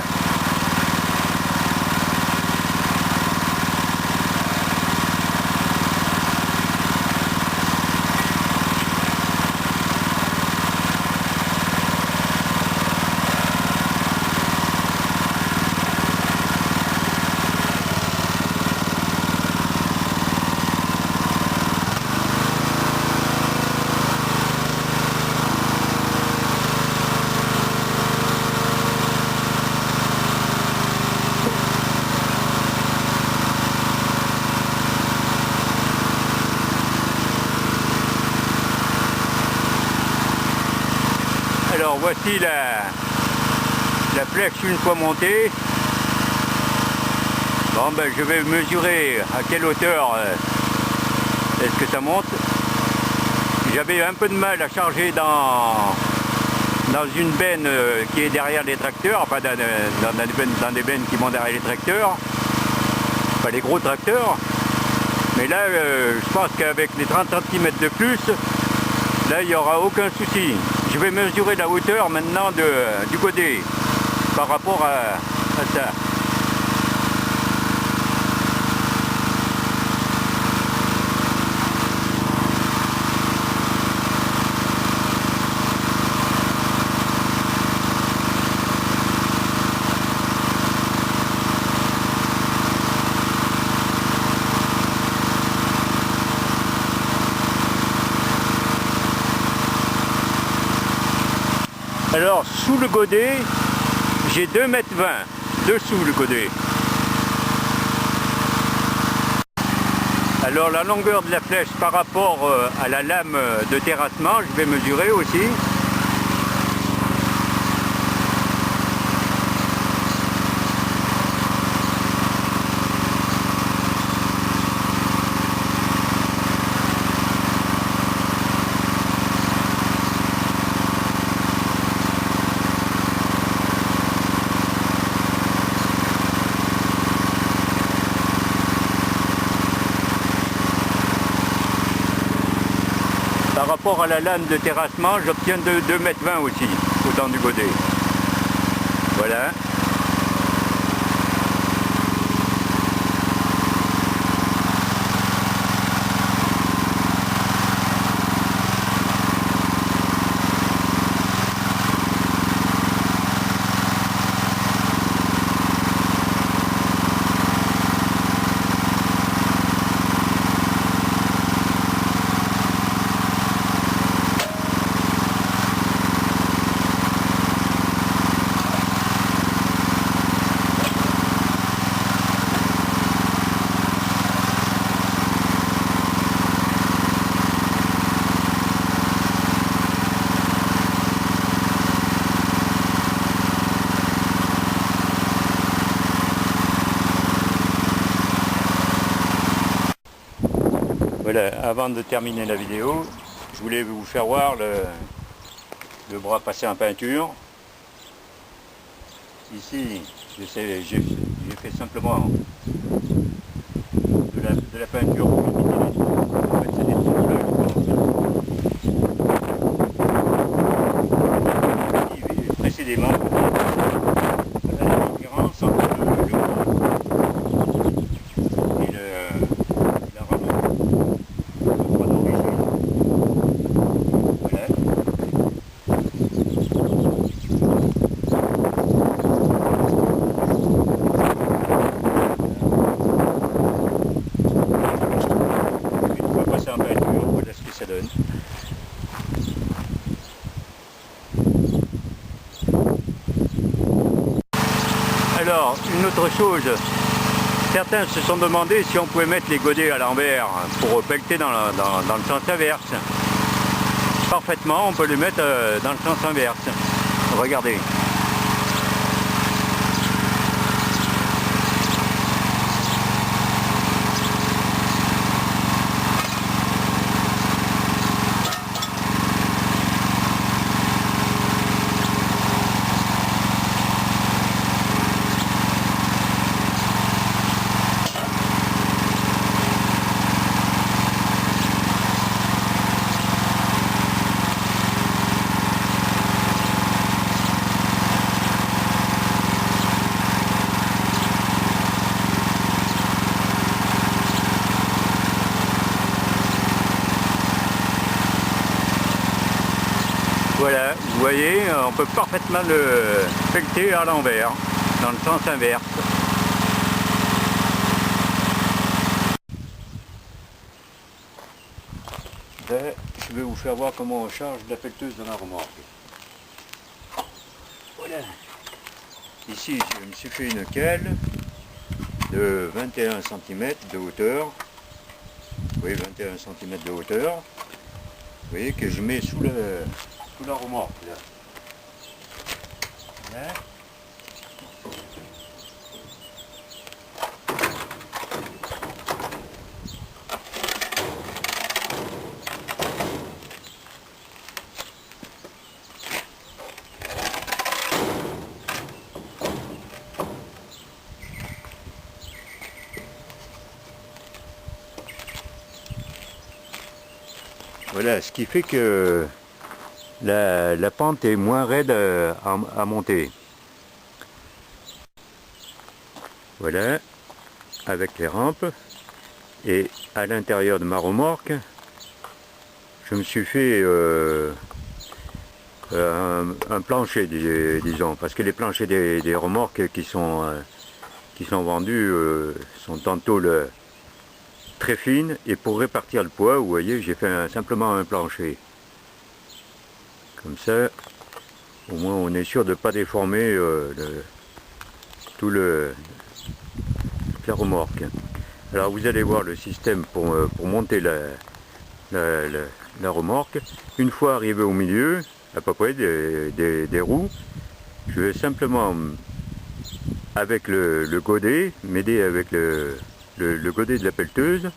Alors voici la flèche une fois montée. Bon ben je vais mesurer à quelle hauteur est-ce que ça monte. J'avais un peu de mal à charger dans une benne qui est derrière les tracteurs, enfin dans des bennes qui vont derrière les tracteurs, pas les gros tracteurs. Mais là je pense qu'avec les 30 cm de plus, là il n'y aura aucun souci. Je vais mesurer la hauteur maintenant du godet par rapport à ça. Alors sous le godet, j'ai 2,20 m dessous le godet. Alors la longueur de la flèche par rapport à la lame de terrassement, je vais mesurer aussi. par rapport à la lame de terrassement, j'obtiens 2,20 m aussi, autant du godet. Voilà. Voilà, avant de terminer la vidéo, je voulais vous faire voir le bras passé en peinture. Ici, j'ai fait simplement de la peinture pour limiter les trous. En fait, c'est des petites fleurs. Précédemment, voilà la différence entre le et la ramette. Voilà ce que ça donne. Alors, une autre chose, certains se sont demandé si on pouvait mettre les godets à l'envers pour pelleter dans le sens inverse. Parfaitement, on peut les mettre dans le sens inverse. Regardez. Voilà, vous voyez, on peut parfaitement le pelleter à l'envers, dans le sens inverse. Là, je vais vous faire voir comment on charge la pelleteuse dans la remorque. Voilà. Ici, je me suis fait une cale de 21 cm de hauteur. Oui, 21 cm de hauteur. Vous voyez que je mets sous la remorque. Là. Voilà. Voilà, ce qui fait que la pente est moins raide à monter. Voilà, avec les rampes. Et à l'intérieur de ma remorque, je me suis fait un plancher, disons, parce que les planchers des remorques qui sont vendus sont tantôt très fines, et pour répartir le poids, vous voyez, j'ai fait simplement un plancher. Comme ça, au moins on est sûr de ne pas déformer toute la remorque. Alors vous allez voir le système pour monter la remorque. Une fois arrivé au milieu, à peu près des roues, je vais simplement, avec le godet, m'aider avec le godet de la pelleteuse.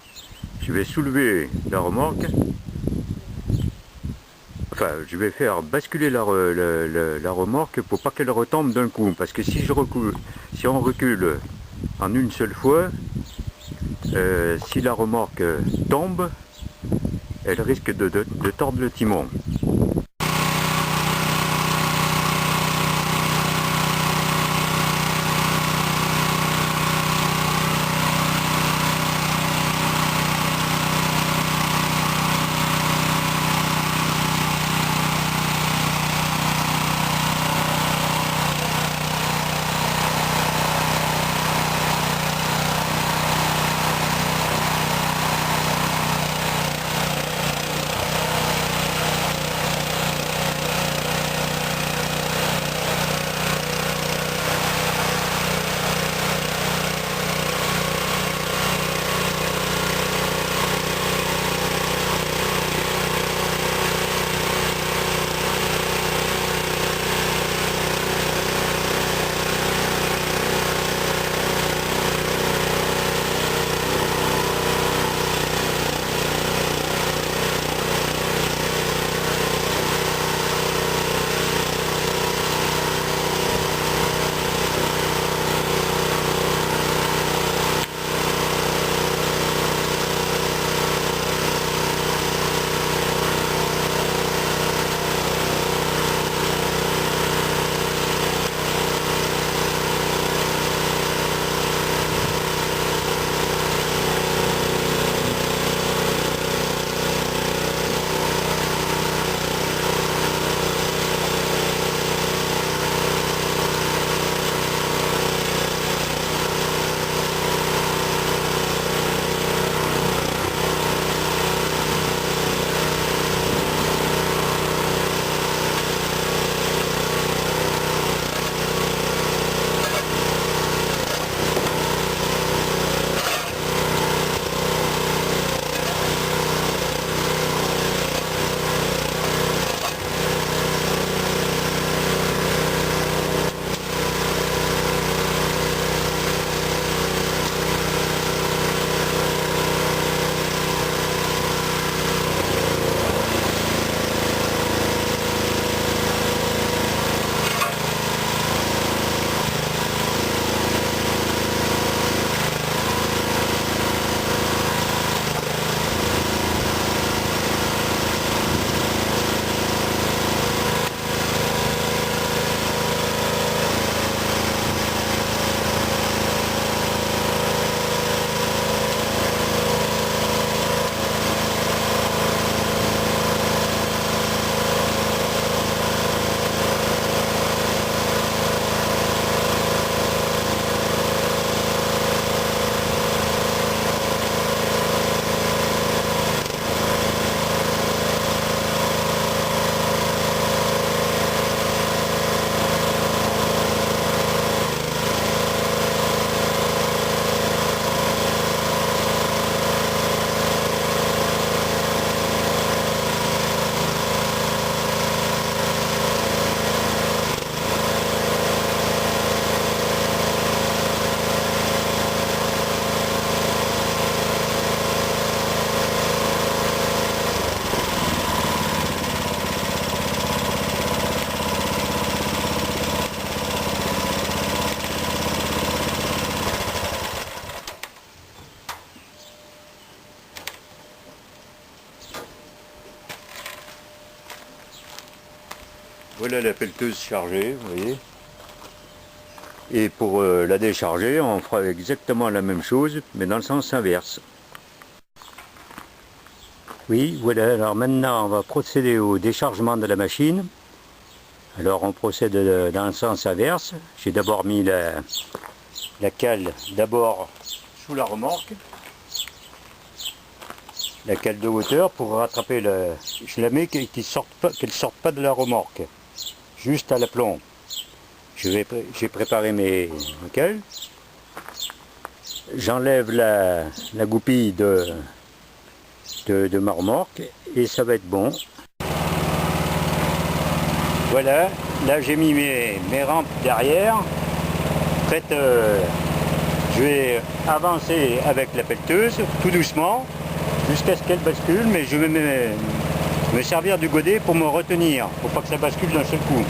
Je vais soulever la remorque. Enfin, je vais faire basculer la remorque pour pas qu'elle retombe d'un coup. Parce que si on recule en une seule fois, si la remorque tombe, elle risque de tordre le timon. Voilà la pelleteuse chargée, vous voyez. Et pour la décharger, on fera exactement la même chose, mais dans le sens inverse. Oui, voilà, alors maintenant on va procéder au déchargement de la machine. Alors on procède dans le sens inverse. J'ai d'abord mis la cale d'abord sous la remorque. La cale de hauteur pour rattraper je la mets qu'elle ne sorte pas de la remorque. Juste à l'aplomb. J'ai préparé mes cales. J'enlève la goupille de ma remorque et ça va être bon. Voilà, là j'ai mis mes rampes derrière. En fait, je vais avancer avec la pelleteuse tout doucement jusqu'à ce qu'elle bascule, mais je vais me servir du godet pour me retenir, pour pas que ça bascule d'un seul coup.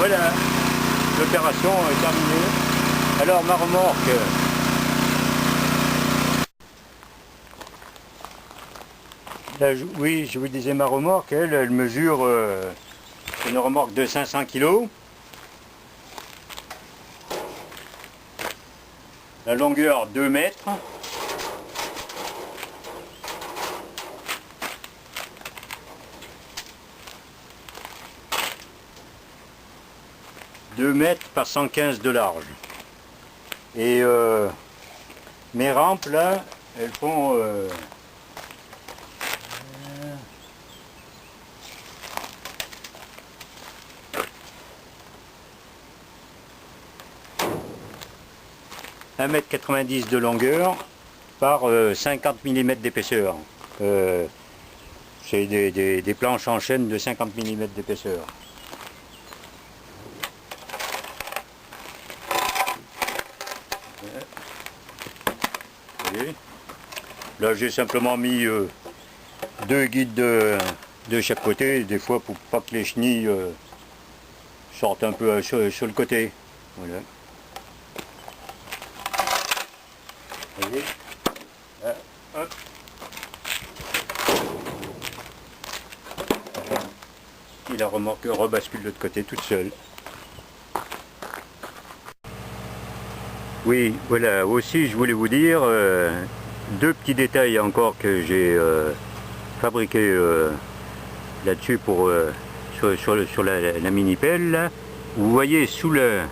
voilà, l'opération est terminée. Alors ma remorque, là, oui, je vous disais, ma remorque, elle mesure, c'est une remorque de 500 kg. La longueur 2 mètres. Par 115 de large. Et mes rampes là, elles font 1,90 m de longueur par 50 mm d'épaisseur. C'est des planches en chaîne de 50 mm d'épaisseur. Là j'ai simplement mis 2 guides de chaque côté, des fois pour pas que les chenilles sortent un peu sur le côté. Voilà. Vous voyez, là, hop. Et la remorque rebascule de l'autre côté toute seule. Oui, voilà, aussi je voulais vous dire 2 petits détails encore que j'ai fabriqué là-dessus pour sur la mini pelle là. Vous voyez sous l'aile,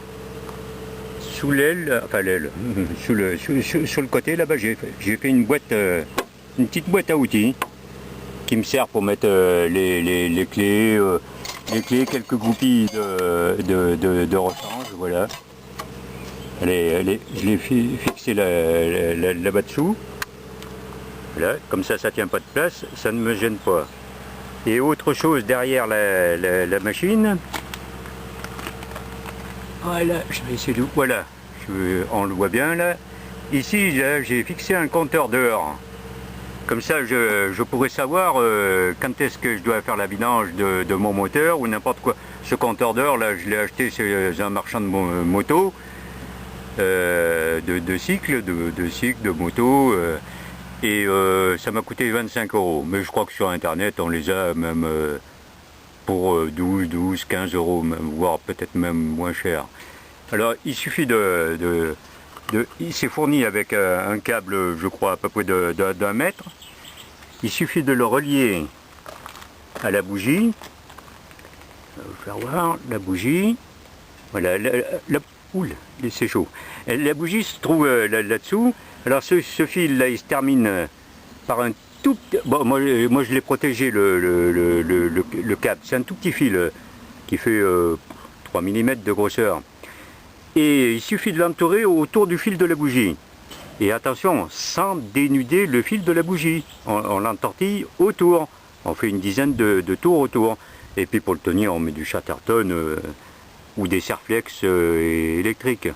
enfin l'aile, sur le côté là-bas, j'ai fait une boîte, une petite boîte à outils qui me sert pour mettre les clés, quelques goupilles de rechange, voilà. Je l'ai fixé là-bas dessous. Voilà, comme ça tient pas de place, ça ne me gêne pas. Et autre chose derrière la machine, voilà, je vais essayer de... Voilà, on le voit bien là. Ici, j'ai fixé un compteur d'heures. Comme ça, je pourrais savoir quand est-ce que je dois faire la vidange de mon moteur ou n'importe quoi. Ce compteur d'heures, là, je l'ai acheté chez un marchand de moto, de cycles, de moto. Et ça m'a coûté 25 €. Mais je crois que sur internet on les a même pour 12, 15 €, même, voire peut-être même moins cher. Alors il suffit il s'est fourni avec un câble, je crois à peu près d'1 mètre. Il suffit de le relier à la bougie. Je vais vous faire voir la bougie. Voilà, oula, c'est chaud. La bougie se trouve là-dessous. Alors ce fil là, il se termine par un tout petit... Bon, moi je l'ai protégé le câble. C'est un tout petit fil qui fait 3 mm de grosseur. Et il suffit de l'entourer autour du fil de la bougie. Et attention, sans dénuder le fil de la bougie. On l'entortille autour. On fait une dizaine de tours autour. Et puis pour le tenir, on met du Chatterton ou des Serflex électriques.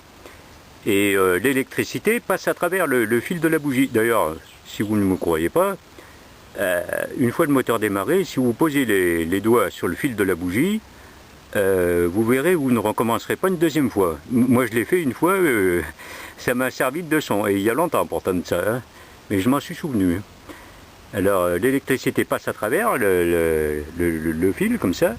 Et l'électricité passe à travers le fil de la bougie. D'ailleurs, si vous ne me croyez pas, une fois le moteur démarré, si vous posez les doigts sur le fil de la bougie, vous verrez, vous ne recommencerez pas une deuxième fois. Moi je l'ai fait une fois, ça m'a servi de leçon, et il y a longtemps pourtant de ça, hein, mais je m'en suis souvenu. Alors l'électricité passe à travers le fil comme ça,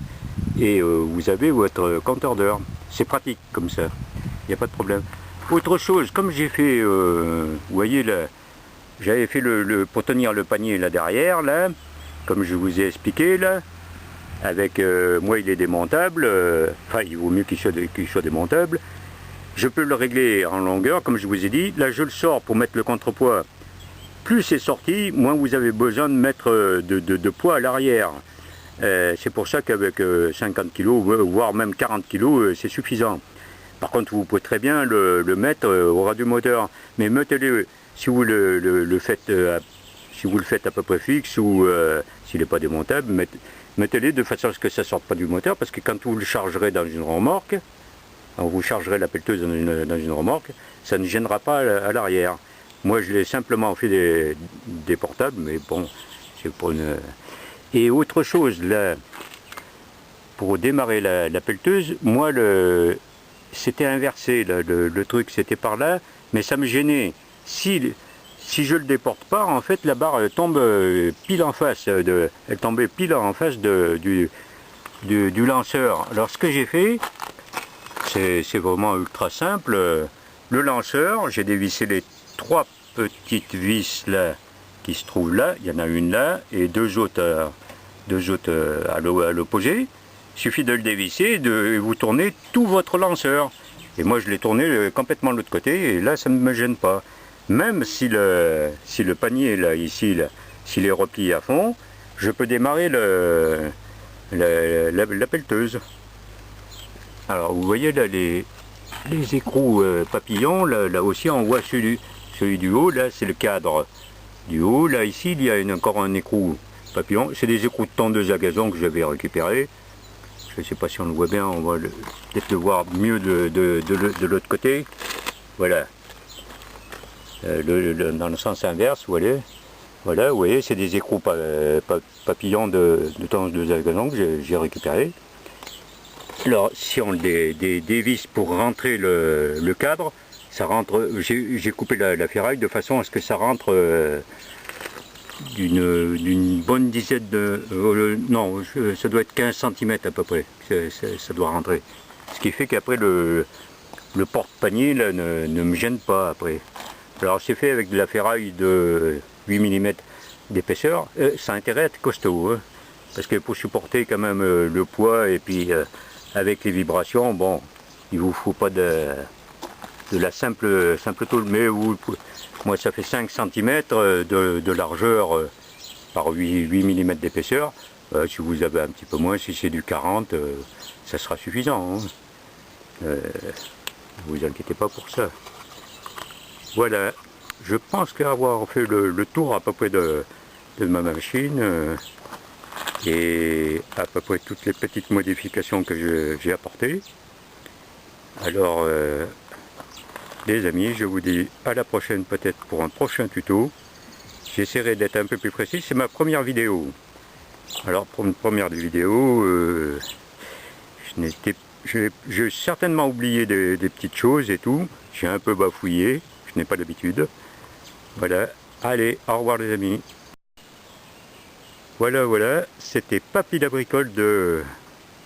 et vous avez votre compteur d'heures. C'est pratique comme ça, il n'y a pas de problème. Autre chose, comme j'ai fait, vous voyez là, j'avais fait pour tenir le panier là derrière, là, comme je vous ai expliqué là, avec, moi il est démontable, enfin il vaut mieux qu'il soit démontable. Je peux le régler en longueur, comme je vous ai dit. Là je le sors pour mettre le contrepoids. Plus c'est sorti, moins vous avez besoin de mettre de poids à l'arrière. C'est pour ça qu'avec 50 kg, voire même 40 kg, c'est suffisant. Par contre, vous pouvez très bien le mettre au ras du moteur, mais mettez-le, si vous le faites à peu près fixe ou s'il n'est pas démontable, mettez-le de façon à ce que ça ne sorte pas du moteur, parce que quand vous le chargerez dans une remorque, quand vous chargerez la pelleteuse dans une remorque, ça ne gênera pas à l'arrière. Moi, je l'ai simplement fait des portables, mais bon, c'est pour une... Et autre chose, là, pour démarrer la pelleteuse, moi c'était inversé, le truc c'était par là, mais ça me gênait. Si je le déporte pas, en fait la barre elle tombe pile en face, elle tombait pile en face du lanceur. Alors ce que j'ai fait, c'est vraiment ultra simple. Le lanceur, j'ai dévissé les 3 petites vis là qui se trouvent là, il y en a une là et deux autres à l'opposé. Il suffit de le dévisser et vous tournez tout votre lanceur. Et moi je l'ai tourné complètement de l'autre côté et là ça ne me gêne pas. Même si le panier là, ici, là, s'il est replié à fond, je peux démarrer la pelleteuse. Alors vous voyez là les écrous papillons, là aussi on voit celui du haut, là c'est le cadre du haut. Là ici il y a encore un écrou papillon, c'est des écrous de tondeuse à gazon que j'avais récupéré. Je ne sais pas si on le voit bien, on va peut-être le voir mieux de l'autre côté. Voilà. Dans le sens inverse, voilà, vous voyez, c'est des écrous papillons de tondeuse à gazon que j'ai récupéré. Alors, si on dévisse pour rentrer le cadre, ça rentre. J'ai coupé la ferraille de façon à ce que ça rentre d'une bonne dizaine de... non, ça doit être 15 cm à peu près, ça doit rentrer. Ce qui fait qu'après le porte-panier ne me gêne pas après. Alors c'est fait avec de la ferraille de 8 mm d'épaisseur. Ça a intérêt à être costaud, hein, parce que pour supporter quand même le poids et puis avec les vibrations, bon, il vous faut pas de la simple tôle, mais moi ça fait 5 cm de largeur par 8 mm d'épaisseur. Si vous avez un petit peu moins, si c'est du 40, ça sera suffisant. Hein. Ne vous inquiétez pas pour ça. Voilà, je pense qu'avoir fait le tour à peu près de ma machine et à peu près toutes les petites modifications que j'ai apportées. Alors, les amis, je vous dis à la prochaine peut-être pour un prochain tuto. J'essaierai d'être un peu plus précis, c'est ma première vidéo. Alors pour une première vidéo, j'ai certainement oublié des petites choses et tout. J'ai un peu bafouillé, je n'ai pas l'habitude. Voilà, allez, au revoir les amis. Voilà, c'était Papy la Bricole de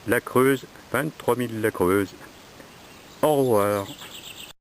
La Creuse, 23 000 La Creuse. Au revoir.